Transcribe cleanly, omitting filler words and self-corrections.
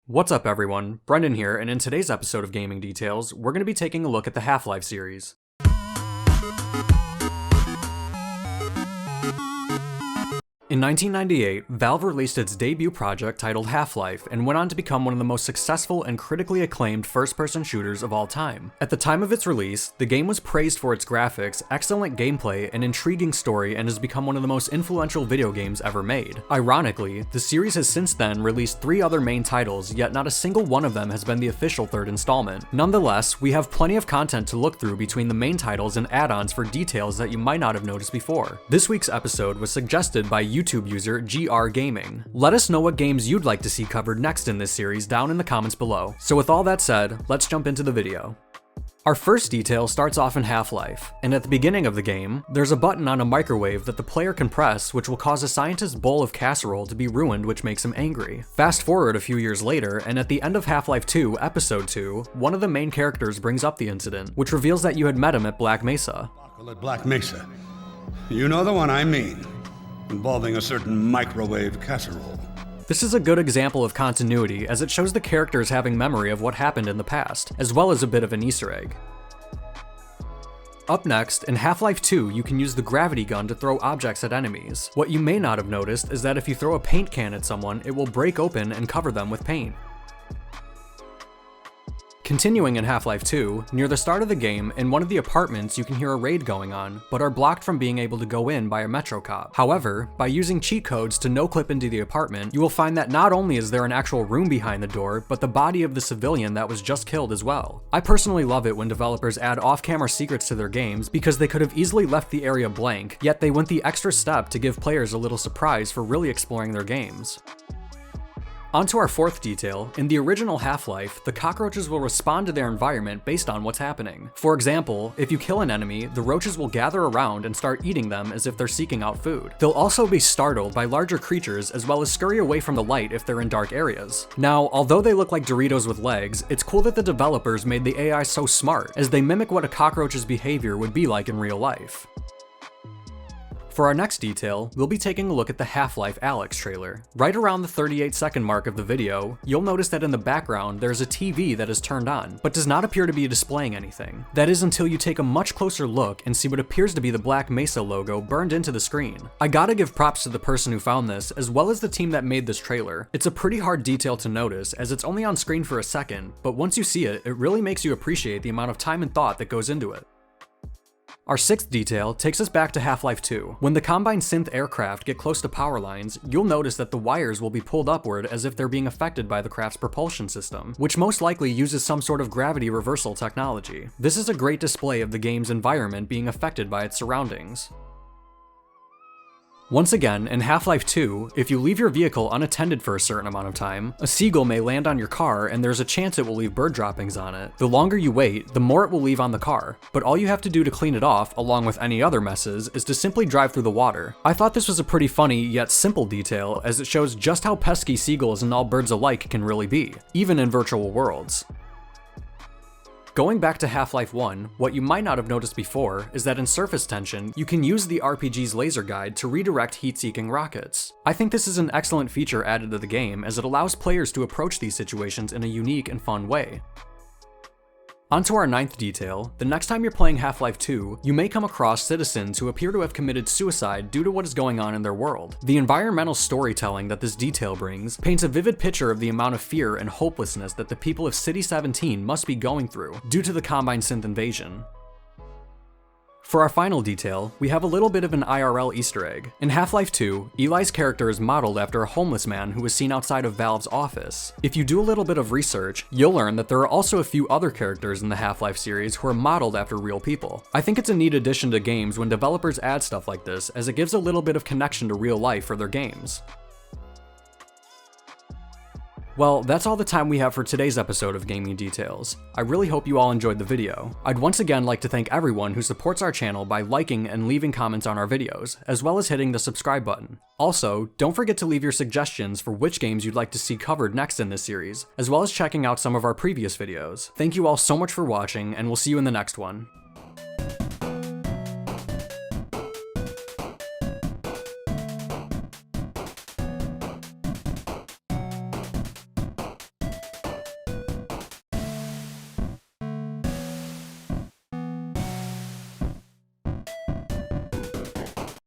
What's up everyone, Brenden here, and in today's episode of Gaming Details, we're going to be taking a look at the Half-Life series. In 1998, Valve released its debut project titled Half-Life and went on to become one of the most successful and critically acclaimed first-person shooters of all time. At the time of its release, the game was praised for its graphics, excellent gameplay, and intriguing story and has become one of the most influential video games ever made. Ironically, the series has since then released 3 other main titles, yet not a single one of them has been the official third installment. Nonetheless, we have plenty of content to look through between the main titles and add-ons for details that you might not have noticed before. This week's episode was suggested by YouTube user GR Gaming. Let us know what games you'd like to see covered next in this series down in the comments below. So with all that said, let's jump into the video. Our first detail starts off in Half-Life, and at the beginning of the game, there's a button on a microwave that the player can press which will cause a scientist's bowl of casserole to be ruined, which makes him angry. Fast forward a few years later, and at the end of Half-Life 2, Episode 2, one of the main characters brings up the incident, which reveals that you had met him at Black Mesa. At Black Mesa. You know the one I mean. Involving a certain microwave casserole. This is a good example of continuity as it shows the characters having memory of what happened in the past, as well as a bit of an Easter egg. Up next, in Half-Life 2, you can use the gravity gun to throw objects at enemies. What you may not have noticed is that if you throw a paint can at someone, it will break open and cover them with paint. Continuing in Half-Life 2, near the start of the game, in one of the apartments you can hear a raid going on, but are blocked from being able to go in by a Metro cop. However, by using cheat codes to no-clip into the apartment, you will find that not only is there an actual room behind the door, but the body of the civilian that was just killed as well. I personally love it when developers add off-camera secrets to their games because they could have easily left the area blank, yet they went the extra step to give players a little surprise for really exploring their games. On to our fourth detail, in the original Half-Life, the cockroaches will respond to their environment based on what's happening. For example, if you kill an enemy, the roaches will gather around and start eating them as if they're seeking out food. They'll also be startled by larger creatures as well as scurry away from the light if they're in dark areas. Now, although they look like Doritos with legs, it's cool that the developers made the AI so smart, as they mimic what a cockroach's behavior would be like in real life. For our next detail, we'll be taking a look at the Half-Life Alyx trailer. Right around the 38-second mark of the video, you'll notice that in the background there's a TV that is turned on, but does not appear to be displaying anything. That is until you take a much closer look and see what appears to be the Black Mesa logo burned into the screen. I gotta give props to the person who found this, as well as the team that made this trailer. It's a pretty hard detail to notice, as it's only on screen for a second, but once you see it, it really makes you appreciate the amount of time and thought that goes into it. Our sixth detail takes us back to Half-Life 2. When the Combine synth aircraft get close to power lines, you'll notice that the wires will be pulled upward as if they're being affected by the craft's propulsion system, which most likely uses some sort of gravity reversal technology. This is a great display of the game's environment being affected by its surroundings. Once again, in Half-Life 2, if you leave your vehicle unattended for a certain amount of time, a seagull may land on your car and there's a chance it will leave bird droppings on it. The longer you wait, the more it will leave on the car, but all you have to do to clean it off, along with any other messes, is to simply drive through the water. I thought this was a pretty funny, yet simple detail, as it shows just how pesky seagulls and all birds alike can really be, even in virtual worlds. Going back to Half-Life 1, what you might not have noticed before is that in surface tension, you can use the RPG's laser guide to redirect heat-seeking rockets. I think this is an excellent feature added to the game, as it allows players to approach these situations in a unique and fun way. On to our ninth detail, the next time you're playing Half-Life 2, you may come across citizens who appear to have committed suicide due to what is going on in their world. The environmental storytelling that this detail brings paints a vivid picture of the amount of fear and hopelessness that the people of City 17 must be going through due to the Combine synth invasion. For our final detail, we have a little bit of an IRL Easter egg. In Half-Life 2, Eli's character is modeled after a homeless man who was seen outside of Valve's office. If you do a little bit of research, you'll learn that there are also a few other characters in the Half-Life series who are modeled after real people. I think it's a neat addition to games when developers add stuff like this, as it gives a little bit of connection to real life for their games. Well, that's all the time we have for today's episode of Gaming Details. I really hope you all enjoyed the video. I'd once again like to thank everyone who supports our channel by liking and leaving comments on our videos, as well as hitting the subscribe button. Also, don't forget to leave your suggestions for which games you'd like to see covered next in this series, as well as checking out some of our previous videos. Thank you all so much for watching, and we'll see you in the next one.